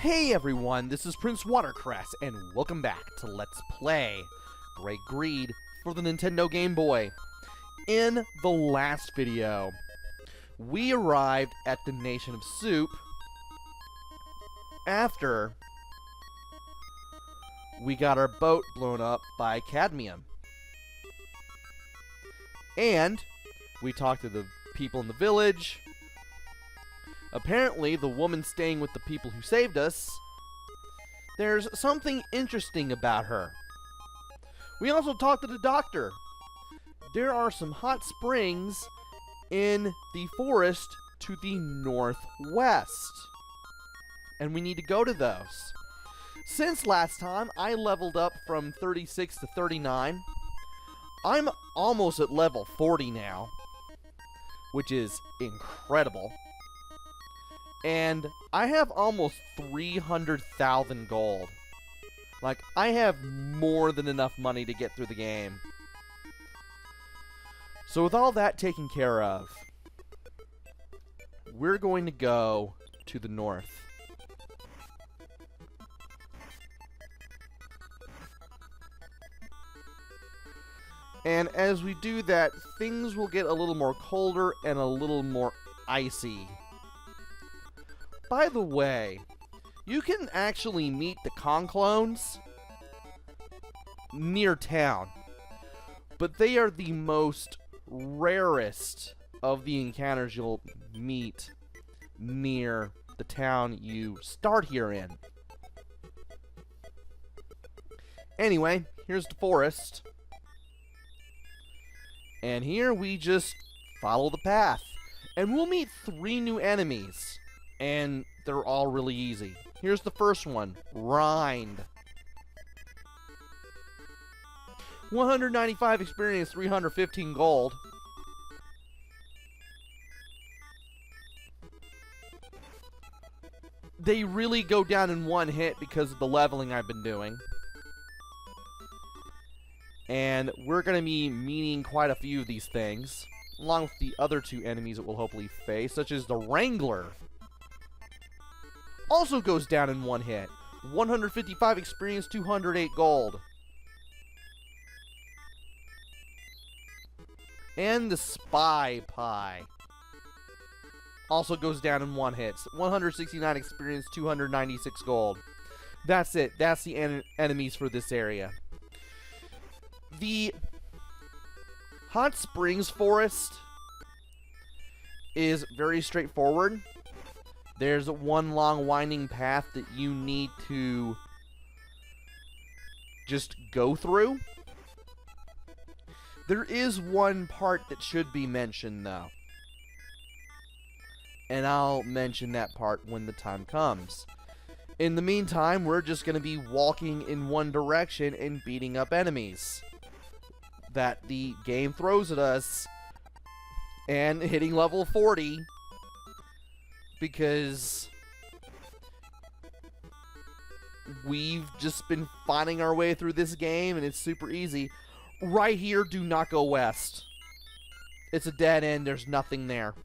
Hey everyone, this is PrinceWatercress, and welcome back to Let's Play Great Greed for the Nintendo Game Boy. In the last video, we arrived at the Nation of Soup after we got our boat blown up by cadmium. And we talked to the people in the village. Apparently, the woman staying with the people who saved us, there's something interesting about her. We also talked to the doctor. There are some hot springs in the forest to the northwest, and we need to go to those. Since last time, I leveled up from 36 to 39. I'm almost at level 40 now, which is incredible. And I have almost 300,000 gold. Like, I have more than enough money to get through the game. So with all that taken care of, we're going to go to the north. And as we do that, things will get a little more colder and a little more icy. By the way, you can actually meet the conclones near town, but they are the most rarest of the encounters you'll meet near the town you start here in. Anyway, here's the forest. And here we just follow the path. And we'll meet 3 new enemies. And they're all really easy. Here's the first one, Rind. 195 experience, 315 gold. They really go down in one hit because of the leveling I've been doing. And we're going to be meeting quite a few of these things, along with the other 2 enemies that we'll hopefully face, such as the Wrangler. Also goes down in one hit. 155 experience, 208 gold. And the Spy Pie also goes down in one hit. 169 experience, 296 gold. That's it. That's the enemies for this area. The Hot Springs Forest is very straightforward. There's one long winding path that you need to just go through. There is one part that should be mentioned, though. And I'll mention that part when the time comes. In the meantime, we're just going to be walking in one direction and beating up enemies that the game throws at us and hitting level 40. Because we've just been finding our way through this game, and it's super easy. Right here, do not go west. It's a dead end. There's nothing there.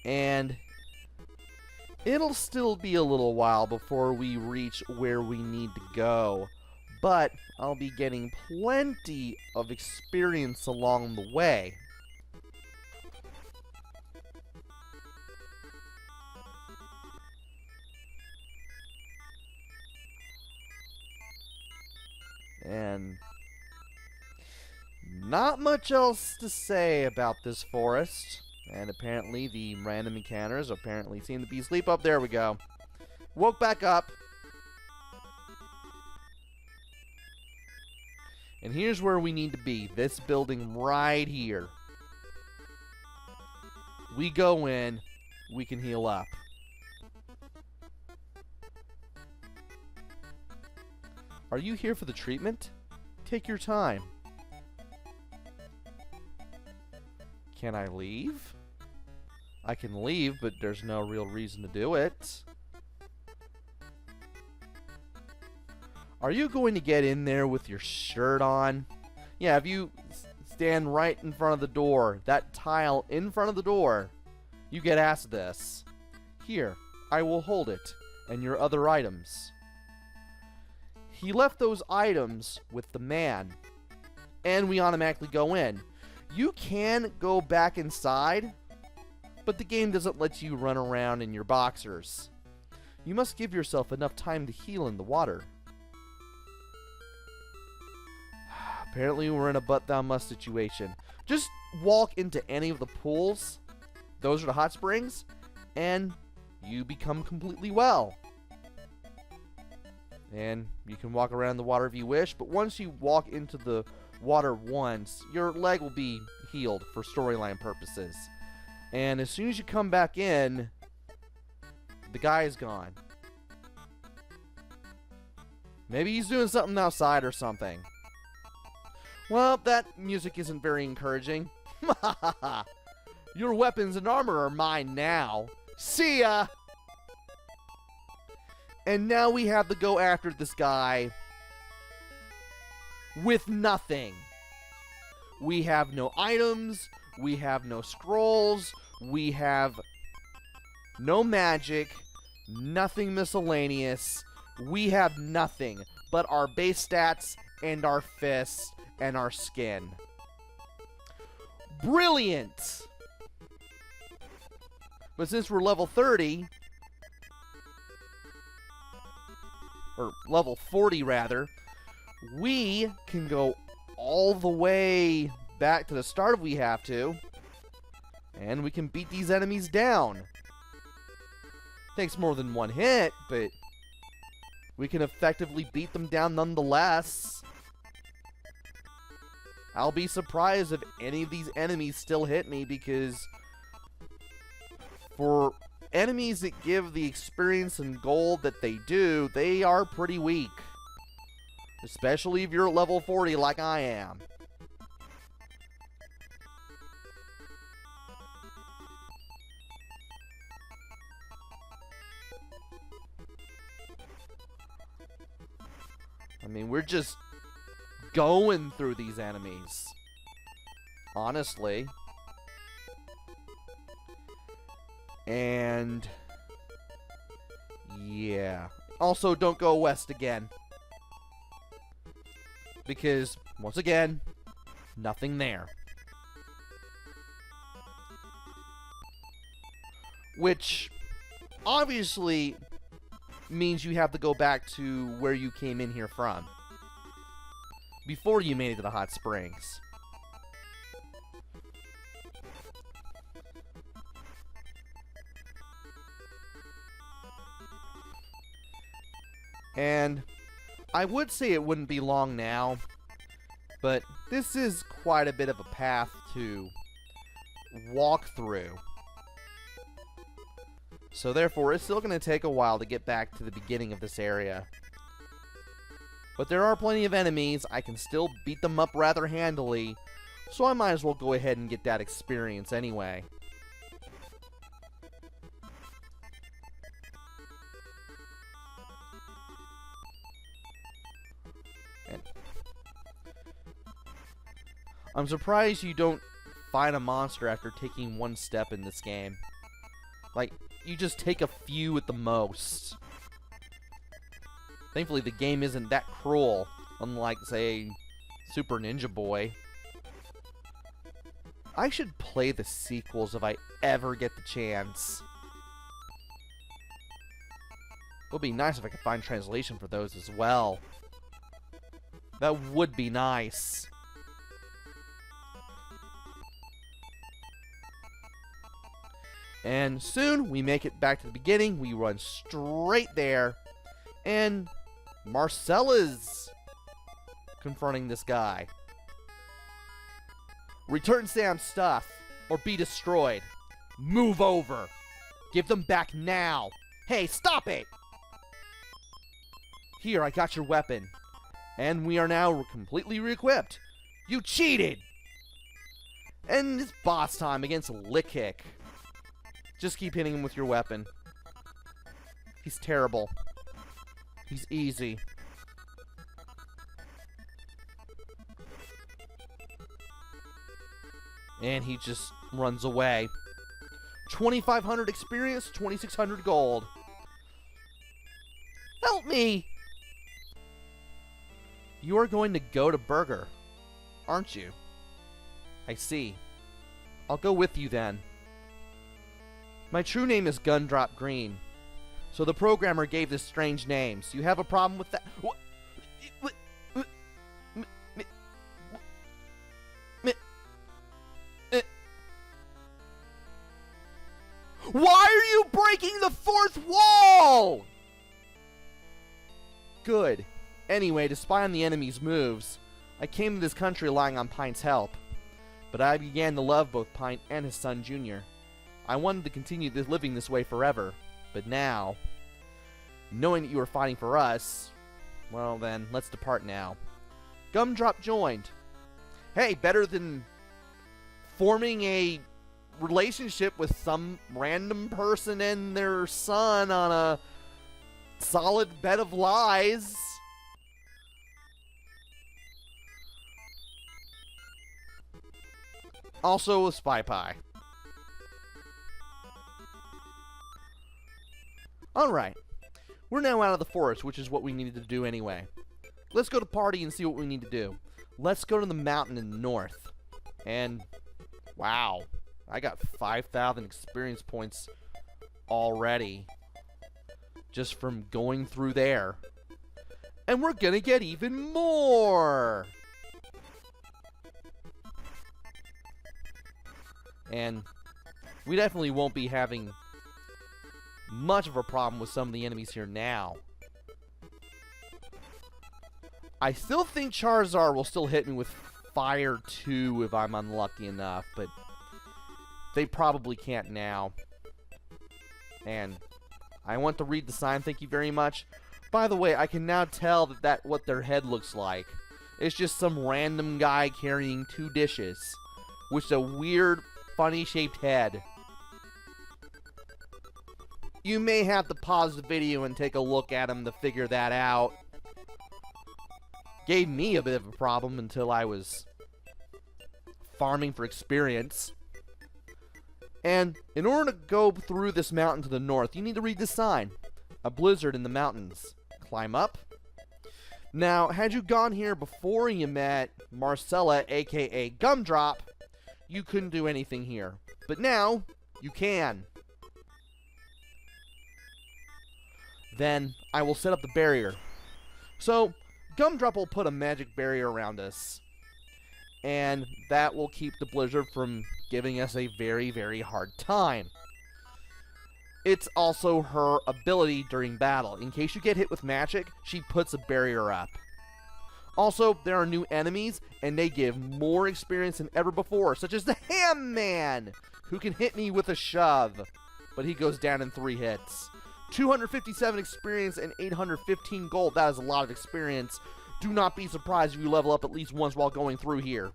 And it'll still be a little while before we reach where we need to go. But I'll be getting plenty of experience along the way. And not much else to say about this forest. And apparently the random encounters apparently seem to be asleep. Up there we go. Woke back up. And here's where we need to be. This building right here. We go in. We can heal up. Are you here for the treatment? Take your time. Can I leave? I can leave, but there's no real reason to do it. Are you going to get in there with your shirt on? Yeah, if you stand right in front of the door. That tile in front of the door. You get asked this. Here, I will hold it, and your other items. He left those items with the man, and we automatically go in. You can go back inside, but the game doesn't let you run around in your boxers. You must give yourself enough time to heal in the water. Apparently we're in a butt-thou-must situation. Just walk into any of the pools, those are the hot springs, and you become completely well. And you can walk around in the water if you wish, but once you walk into the water once, your leg will be healed for storyline purposes. And as soon as you come back in, the guy is gone. Maybe he's doing something outside or something. Well, that music isn't very encouraging. Your weapons and armor are mine now. See ya! And now we have to go after this guy with nothing. We have no items, we have no scrolls, we have no magic, nothing miscellaneous. We have nothing but our base stats and our fists and our skin. Brilliant! But since we're level 30, or level 40 rather, we can go all the way back to the start if we have to, and we can beat these enemies down. Takes more than one hit, but we can effectively beat them down nonetheless. I'll be surprised if any of these enemies still hit me, because for enemies that give the experience and gold that they do, they are pretty weak. Especially if you're at level 40 like I am. I mean, we're just going through these enemies. Honestly. And yeah. Also, don't go west again. Because, once again, nothing there. Which, obviously, means you have to go back to where you came in here from. Before you made it to the hot springs. And I would say it wouldn't be long now, but this is quite a bit of a path to walk through. So therefore, it's still going to take a while to get back to the beginning of this area. But there are plenty of enemies. I can still beat them up rather handily, so I might as well go ahead and get that experience anyway. I'm surprised you don't find a monster after taking one step in this game. Like, you just take a few at the most. Thankfully, the game isn't that cruel, unlike, say, Super Ninja Boy. I should play the sequels if I ever get the chance. It would be nice if I could find translation for those as well. That would be nice. And soon, we make it back to the beginning. We run straight there. And Marcella's confronting this guy. Return Sam's stuff, or be destroyed. Move over. Give them back now. Hey, stop it! Here, I got your weapon. And we are now completely re-equipped. You cheated! And it's boss time against Lick Kick. Just keep hitting him with your weapon. He's terrible. He's easy. And he just runs away. 2,500 experience, 2,600 gold. Help me! You are going to go to Burger, aren't you? I see. I'll go with you then. My true name is Gum Drop Greene, so the programmer gave this strange name. So you have a problem with that? Why are you breaking the fourth wall? Good. Anyway, to spy on the enemy's moves, I came to this country relying on Pine's help. But I began to love both Pine and his son, Junior. I wanted to continue living this way forever. But now, knowing that you are fighting for us, well then, let's depart now. Gum Drop joined. Hey, better than forming a relationship with some random person and their son on a solid bed of lies. Also a spy pie. Alright. We're now out of the forest, which is what we needed to do anyway. Let's go to party and see what we need to do. Let's go to the mountain in the north. And, wow. I got 5,000 experience points already. Just from going through there. And we're gonna get even more! And we definitely won't be having much of a problem with some of the enemies here now. I still think Charizard will still hit me with Fire 2 if I'm unlucky enough, but they probably can't now. And I want to read the sign, thank you very much. By the way, I can now tell that what their head looks like. It's just some random guy carrying 2 dishes, with a weird, funny-shaped head. You may have to pause the video and take a look at him to figure that out. Gave me a bit of a problem until I was farming for experience. And in order to go through this mountain to the north, you need to read the sign. A blizzard in the mountains. Climb up. Now, had you gone here before you met Marcella, aka Gum Drop, you couldn't do anything here. But now, you can. Then, I will set up the barrier. So, Gum Drop will put a magic barrier around us. And that will keep the blizzard from giving us a very, very hard time. It's also her ability during battle. In case you get hit with magic, she puts a barrier up. Also, there are new enemies, and they give more experience than ever before, such as the Ham Man, who can hit me with a shove, but he goes down in 3 hits. 257 experience and 815 gold. That is a lot of experience. Do not be surprised if you level up at least once while going through here.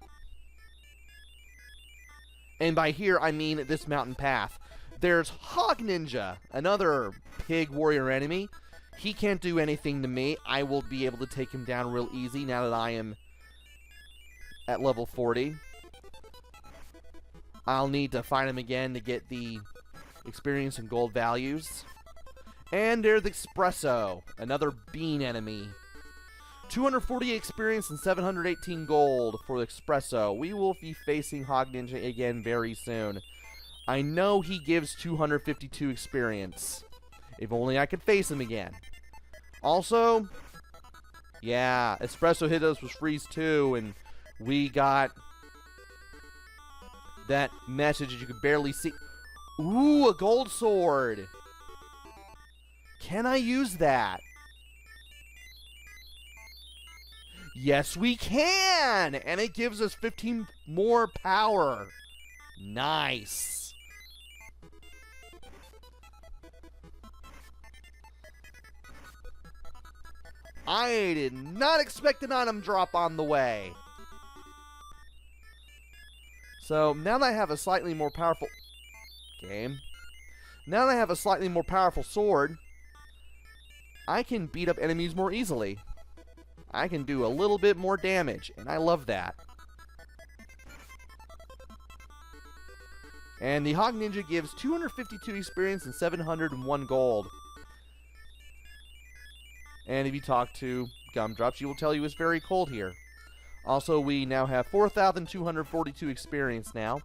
And by here, I mean this mountain path. There's Hog Ninja, another pig warrior enemy. He can't do anything to me. I will be able to take him down real easy now that I am at level 40. I'll need to find him again to get the experience and gold values. And there's Espresso, another bean enemy. 248 experience and 718 gold for the Espresso. We will be facing Hog Ninja again very soon. I know he gives 252 experience. If only I could face him again. Also, yeah, Espresso hit us with Freeze 2, and we got that message that you could barely see. Ooh, a gold sword! Can I use that? Yes, we can! And it gives us 15 more power. Nice. I did not expect an item drop on the way. So, now that I have a slightly more powerful... game. Now that I have a slightly more powerful sword, I can beat up enemies more easily. I can do a little bit more damage, and I love that. And the Hog Ninja gives 252 experience and 701 gold. And if you talk to Gumdrop, she will tell you it's very cold here. Also, we now have 4,242 experience now.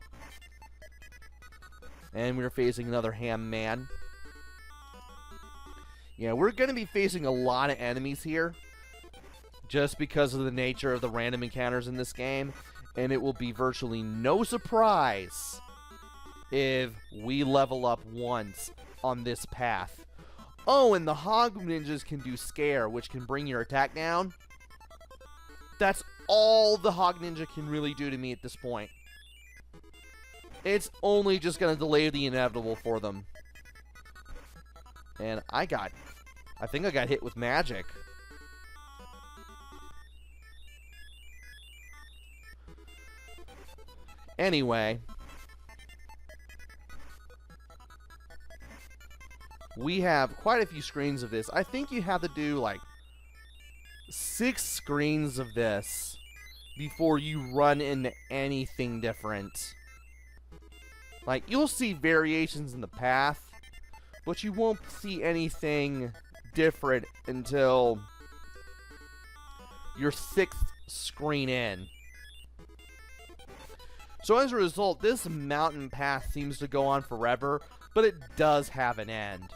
And we're facing another Ham Man. Yeah, we're going to be facing a lot of enemies here, just because of the nature of the random encounters in this game. And it will be virtually no surprise if we level up once on this path. Oh, and the Hog Ninjas can do Scare, which can bring your attack down. That's all the Hog Ninja can really do to me at this point. It's only just going to delay the inevitable for them. And I think I got hit with magic. Anyway, we have quite a few screens of this. I think you have to do like 6 screens of this before you run into anything different. Like, you'll see variations in the path, but you won't see anything different until your 6th screen in. So as a result, this mountain path seems to go on forever, but it does have an end.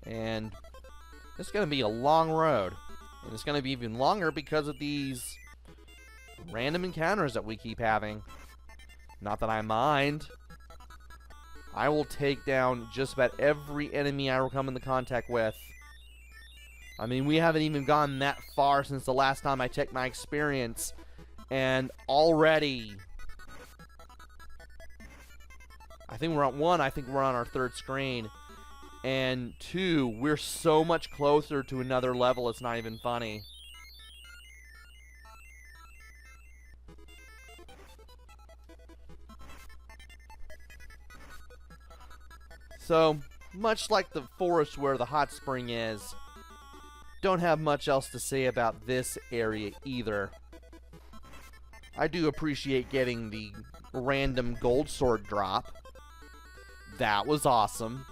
And it's going to be a long road. And it's going to be even longer because of these random encounters that we keep having. Not that I mind. I will take down just about every enemy I will come into contact with. I mean, we haven't even gone that far since the last time I checked my experience. And already, I think we're on 1, I think we're on our 3rd screen. And 2, we're so much closer to another level, it's not even funny. So, much like the forest where the hot spring is, don't have much else to say about this area either. I do appreciate getting the random gold sword drop. That was awesome.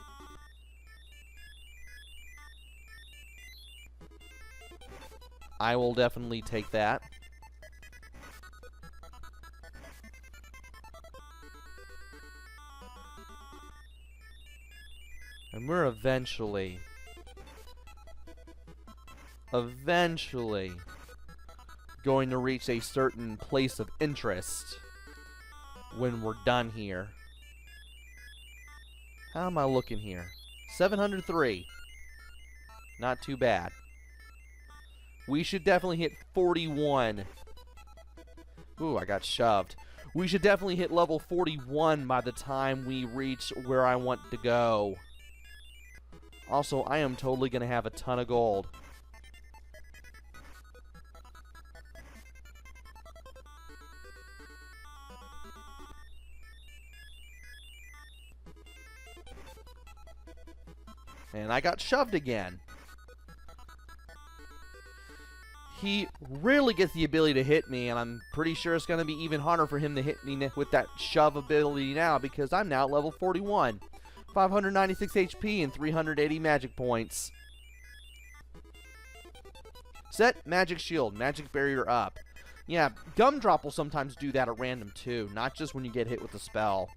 I will definitely take that. And we're eventually going to reach a certain place of interest when we're done here. How am I looking here? 703. Not too bad. We should definitely hit 41. Ooh, I got shoved. We should definitely hit level 41 by the time we reach where I want to go. Also, I am totally going to have a ton of gold. And I got shoved again. He rarely gets the ability to hit me, and I'm pretty sure it's going to be even harder for him to hit me with that shove ability now, because I'm now at level 41. 596 HP and 380 magic points. Set magic shield, magic barrier up. Yeah, Gumdrop will sometimes do that at random too, not just when you get hit with a spell.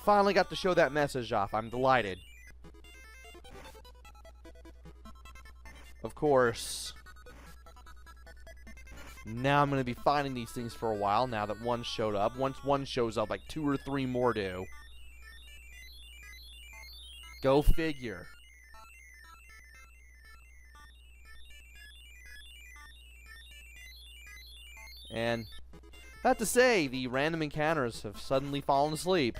Finally got to show that message off. I'm delighted. Of course, now I'm going to be finding these things for a while now that one showed up. Once one shows up, like 2 or 3 more do. Go figure. And I have to say, the random encounters have suddenly fallen asleep.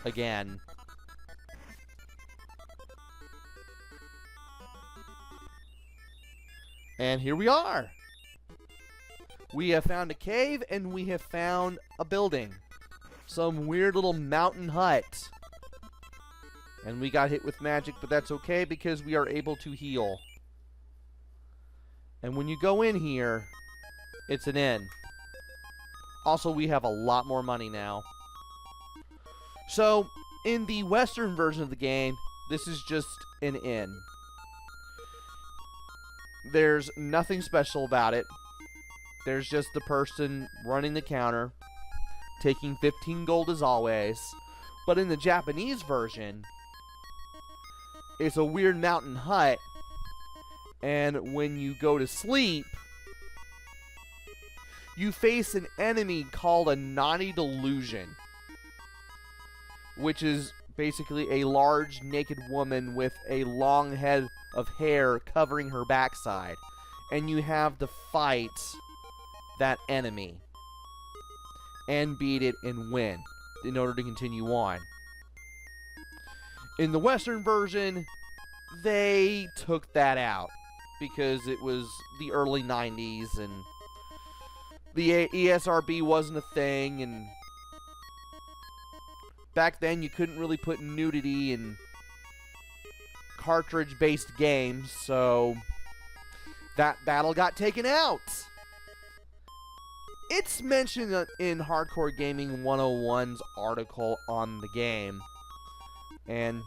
Again. And here we are. We have found a cave and we have found a building. Some weird little mountain hut. And we got hit with magic, but that's okay because we are able to heal. And when you go in here, it's an inn. Also, we have a lot more money now. So, in the Western version of the game, this is just an inn. There's nothing special about it. There's just the person running the counter, taking 15 gold as always. But in the Japanese version, it's a weird mountain hut, and when you go to sleep, you face an enemy called a Naughty Delusion, which is basically a large naked woman with a long head of hair covering her backside, and you have to fight that enemy and beat it and win in order to continue on. In the Western version, they took that out because it was the early 90s and the ESRB wasn't a thing, and back then you couldn't really put nudity in cartridge-based games, so that battle got taken out. It's mentioned in Hardcore Gaming 101's article on the game, and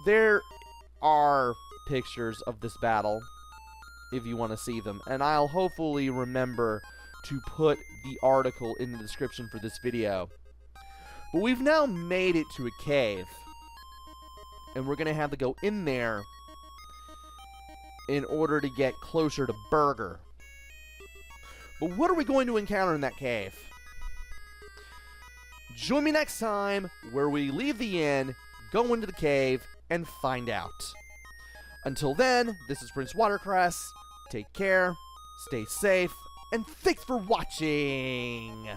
there are pictures of this battle if you want to see them, and I'll hopefully remember to put the article in the description for this video. But we've now made it to a cave, and we're going to have to go in there in order to get closer to Burger. But what are we going to encounter in that cave? Join me next time where we leave the inn, go into the cave, and find out. Until then, this is PrinceWatercress. Take care, stay safe, and thanks for watching!